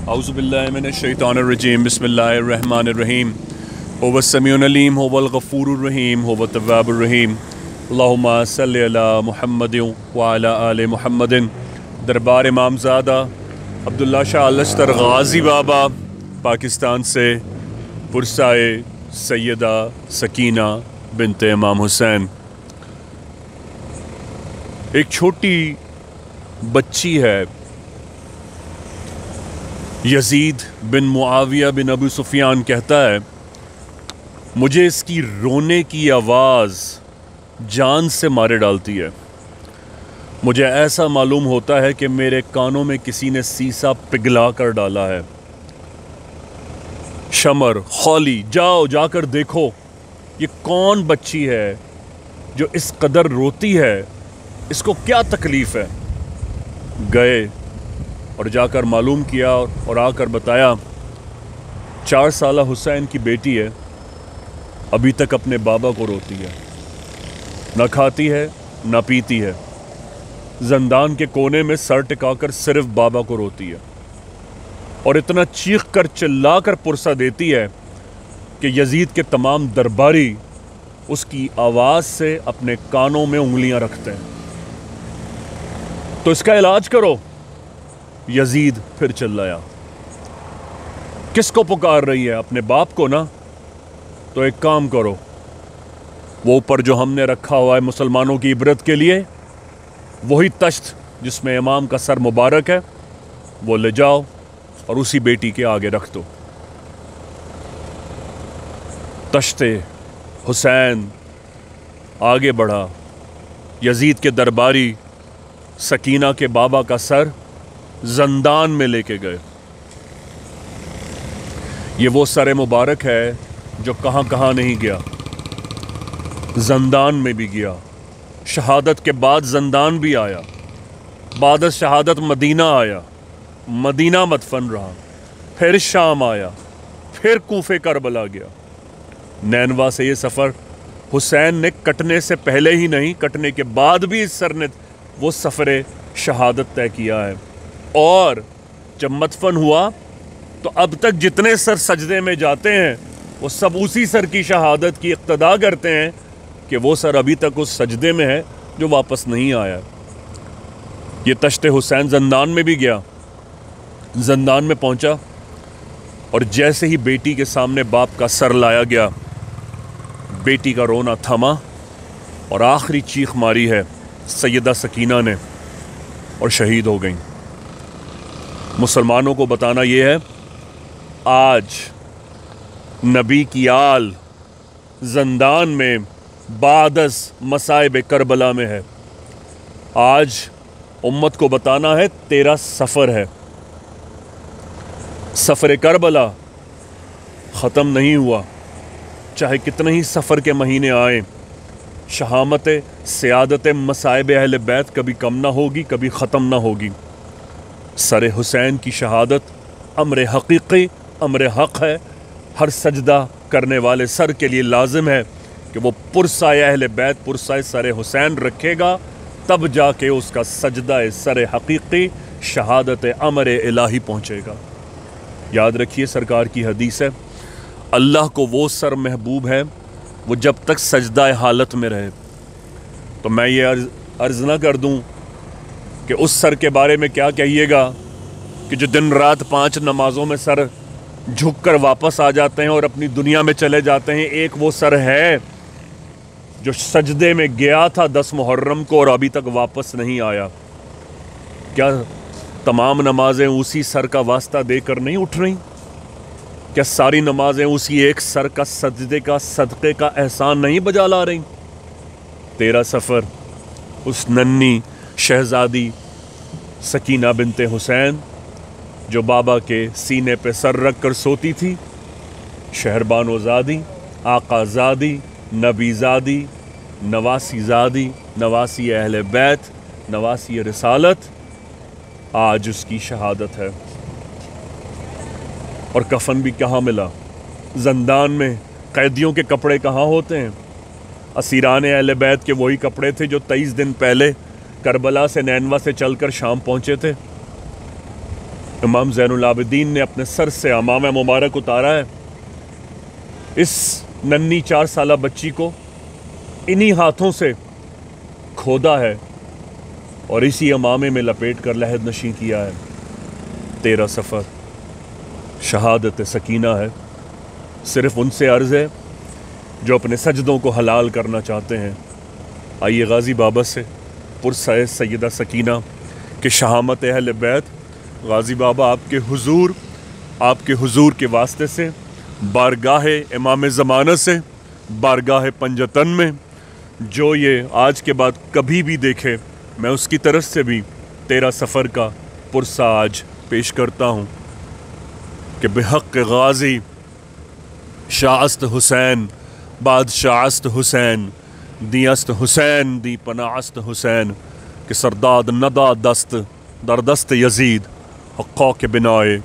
اعوذ باللہ من الشیطان الرجیم بسم اللہ الرحمن الرحیم هو السمیع العلیم هو الغفور الرحیم هو التواب الرحیم اللہم صلی علی محمد وعلی آل محمد۔ دربار امامزادہ عبداللہ شاہ الشتر غازی بابا پاکستان سے پرسائے سیدہ سکینہ بنت امام حسین۔ ایک چھوٹی بچی ہے، یزید بن معاویہ بن ابو سفیان کہتا ہے مجھے اس کی رونے کی آواز جان سے مارے ڈالتی ہے۔ مجھے ایسا معلوم ہوتا ہے کہ میرے کانوں میں کسی نے سیسا پگھلا کر ڈالا ہے۔ شمر، خولی، جاؤ جا کر دیکھو یہ کون بچی ہے جو اس قدر روتی ہے، اس کو کیا تکلیف ہے۔ گئے اور جا کر معلوم کیا اور آ کر بتایا 4 سالہ حسین کی بیٹی ہے، ابھی تک اپنے بابا کو روتی ہے، نہ کھاتی ہے نہ پیتی ہے، زندان کے کونے میں سر ٹکا کر صرف بابا کو روتی ہے، اور اتنا چیخ کر چلا کر پرسہ دیتی ہے کہ یزید کے تمام درباری اس کی آواز سے اپنے کانوں میں انگلیاں رکھتے ہیں۔ تو اس کا علاج کرو۔ یزید پھر چلایا، کس کو پکار رہی ہے؟ اپنے باپ کو نا؟ تو ایک کام کرو، وہ اوپر جو ہم نے رکھا ہوا ہے مسلمانوں کی عبرت کے لیے، وہی تشت جس میں امام کا سر مبارک ہے، وہ لے جاؤ اور اسی بیٹی کے آگے رکھ دو۔ تشت حسین آگے بڑھا، یزید کے درباری سکینہ کے بابا کا سر زندان میں لے کے گئے۔ یہ وہ سر مبارک ہے جو کہاں کہاں نہیں گیا، زندان میں بھی گیا، شہادت کے بعد زندان بھی آیا، بعد از شہادت مدینہ آیا، مدینہ مدفن رہا، پھر شام آیا، پھر کوفے کربلا گیا۔ نینوا سے یہ سفر حسین نے کٹنے سے پہلے ہی نہیں، کٹنے کے بعد بھی اس سر نے وہ سفر شہادت طے کیا ہے۔ اور جب مدفن ہوا تو اب تک جتنے سر سجدے میں جاتے ہیں وہ سب اسی سر کی شہادت کی اقتدا کرتے ہیں کہ وہ سر ابھی تک اس سجدے میں ہے جو واپس نہیں آیا۔ یہ تشت حسین زندان میں بھی گیا، زندان میں پہنچا اور جیسے ہی بیٹی کے سامنے باپ کا سر لایا گیا، بیٹی کا رونا تھما اور آخری چیخ ماری ہے سیدہ سکینہ نے اور شہید ہو گئیں۔ مسلمانوں کو بتانا یہ ہے آج نبی کی آل زندان میں بعد از مصائب کربلا میں ہے۔ آج امت کو بتانا ہے تیرا سفر ہے، سفر کربلا ختم نہیں ہوا، چاہے کتنے ہی سفر کے مہینے آئیں، شہامت سیادت مصائب اہل بیت کبھی کم نہ ہوگی، کبھی ختم نہ ہوگی۔ سر حسین کی شہادت امر حقیقی، امر حق ہے، ہر سجدہ کرنے والے سر کے لیے لازم ہے کہ وہ پرسائے اہل بیت، پرسائے سر حسین رکھے گا، تب جا کے اس کا سجدہ سر حقیقی شہادت امر الہی پہنچے گا۔ یاد رکھیے سرکار کی حدیث ہے، اللہ کو وہ سر محبوب ہے وہ جب تک سجدہ حالت میں رہے۔ تو میں یہ عرض نہ کر دوں کہ اس سر کے بارے میں کیا کہیے گا کہ جو دن رات 5 نمازوں میں سر جھک کر واپس آ جاتے ہیں اور اپنی دنیا میں چلے جاتے ہیں۔ ایک وہ سر ہے جو سجدے میں گیا تھا 10 محرم کو اور ابھی تک واپس نہیں آیا۔ کیا تمام نمازیں اسی سر کا واسطہ دے کر نہیں اٹھ رہی؟ کیا ساری نمازیں اسی ایک سر کا سجدے کا صدقے کا احسان نہیں بجا لا رہی؟ تیرا سفر اس ننھی شہزادی سکینہ بنت حسین جو بابا کے سینے پہ سر رکھ کر سوتی تھی، شہربانو زادی، آقا زادی، نبی زادی، نواسی زادی، نواسی اہل بیت، نواسی رسالت، آج اس کی شہادت ہے۔ اور کفن بھی کہاں ملا؟ زندان میں قیدیوں کے کپڑے کہاں ہوتے ہیں؟ اسیران اہل بیت کے وہی کپڑے تھے جو 23 دن پہلے کربلا سے نینوا سے چل کر شام پہنچے تھے۔ امام زین العابدین نے اپنے سر سے امام مبارک اتارا ہے، اس ننھی 4 سالہ بچی کو انہی ہاتھوں سے کھودا ہے اور اسی امامے میں لپیٹ کر لحد نشیں کیا ہے۔ 13 سفر شہادت سکینہ ہے۔ صرف ان سے عرض ہے جو اپنے سجدوں کو حلال کرنا چاہتے ہیں، آئیے غازی بابا سے پرسہ سیدہ سکینہ کہ شہامت اہل بیت غازی بابا آپ کے حضور کے واسطے سے بارگاہ امام زمانہ سے بارگاہ پنجتن میں جو یہ آج کے بعد کبھی بھی دیکھے، میں اس کی طرف سے بھی 13 سفر کا پرسہ آج پیش کرتا ہوں کہ بحق غازی شاست حسین بادشاہست حسین دیست حسین دی پناہست حسین کہ سرداد ندا دست در دست یزید حقا کے بنائے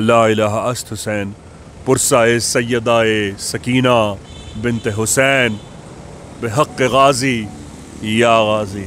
لا الہ است حسین پرسہ سیدہ سکینہ بنت حسین بحق غازی یا غازی۔